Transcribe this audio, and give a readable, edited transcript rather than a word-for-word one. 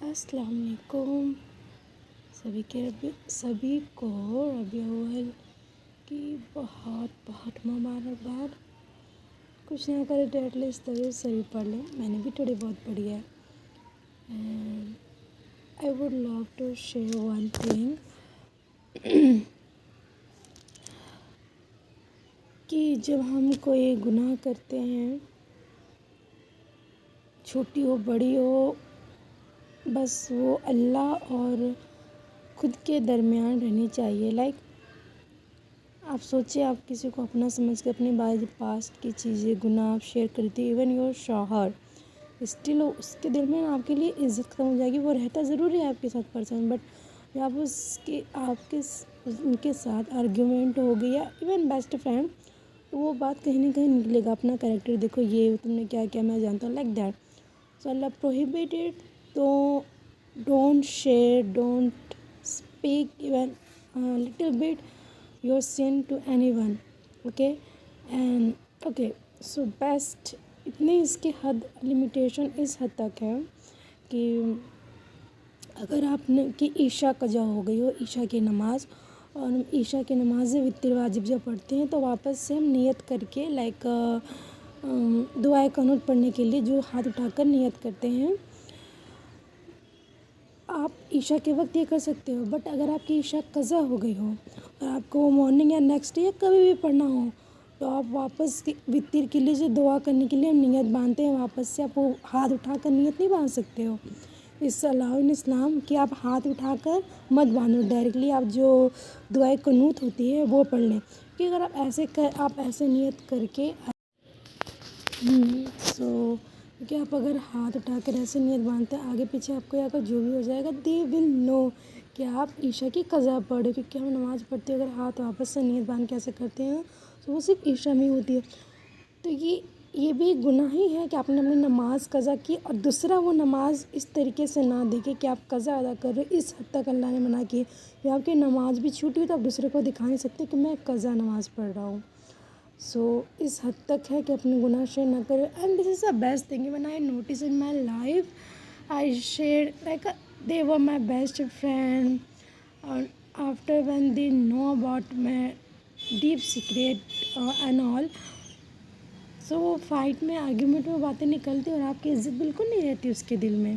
السلام علیکم سبھی کو ربیع الاول کی بہت بہت مبارکباد. کچھ نہ کرے تو ایٹ لیسٹ طویل سبھی پڑھ لیں. میں نے بھی تھوڑی بہت پڑھی ہے. I would love to share one thing کہ جب ہم کوئی گناہ کرتے ہیں، چھوٹی ہو بڑی ہو، بس وہ اللہ اور خود کے درمیان رہنی چاہیے. آپ سوچیں، آپ کسی کو اپنا سمجھ کے اپنی پاسٹ کی چیزیں گناہ آپ شیئر کرتی، ایون یور شوہر، اسٹل اس کے دل میں آپ کے لیے عزت ختم ہو جائے گی. وہ رہتا ضروری ہے آپ کے ساتھ پرسن، بٹ جب ان کے ساتھ آرگیومنٹ ہو گئی یا ایون بیسٹ فرینڈ، تو وہ بات کہیں نہ کہیں نکلے گا. اپنا کریکٹر دیکھو، یہ تم نے کیا کیا میں جانتا ہوں، like that. So Allah prohibited, تو don't share, don't speak even little bit your sin to anyone. Okay and okay so best اتنی اس کی حد لمیٹیشن اس حد تک ہے کہ اگر آپ نے کہ عشاء قضا ہو گئی ہو، عشاء کی نماز، اور ہم عشاء کی نماز وتر واجب جب پڑھتے ہیں تو واپس سے ہم نیت کر کے دعائے قنوت پڑھنے کے لیے جو ہاتھ اٹھا کر نیت کرتے ہیں، آپ عشاء کے وقت یہ کر سکتے ہو. بٹ اگر آپ کی عشاء قضا ہو گئی ہو اور آپ کو مارننگ یا نیکسٹ ڈے یا کبھی بھی پڑھنا ہو، تو آپ واپس وتر کے لیے جو دعا کرنے کے لیے ہم نیت باندھتے ہیں، واپس سے آپ وہ ہاتھ اٹھا کر نیت نہیں باندھ سکتے ہو. اس الاؤ ان اسلام کہ آپ ہاتھ اٹھا کر مت باندھو، ڈائریکٹلی آپ جو دعائے قنوت ہوتی ہے وہ پڑھ لیں. کہ اگر آپ ایسے نیت کر کے کہ آپ اگر ہاتھ اٹھا کر ایسے نیت باندھتے ہیں، آگے پیچھے آپ کو یا کر جو بھی ہو جائے گا، دے ول نو کہ آپ عشاء کی قضا پڑھے. کیونکہ ہم نماز پڑھتے ہیں، اگر ہاتھ واپس سے نیت باندھ کے ایسے کرتے ہیں تو وہ صرف عشاء میں ہوتی ہے. تو یہ بھی گناہ ہی ہے کہ آپ نے اپنی نماز قضا کی، اور دوسرا وہ نماز اس طریقے سے نہ دیکھے کہ آپ قضا ادا کر رہے. اس حد تک اللہ نے منع کی کہ آپ کی نماز بھی چھوٹی ہوئی تو آپ دوسرے کو دکھا نہیں سکتے کہ میں قضا نماز پڑھ رہا ہوں. سو اس حد تک ہے کہ اپنے گناہ شیئر نہ کرے. And this is the best thing when I notice in my life. I shared they were my best friend, and after when they know about my deep secret and all, so وہ fight میں argument میں باتیں نکلتی اور آپ کی عزت بالکل نہیں رہتی اس کے دل میں.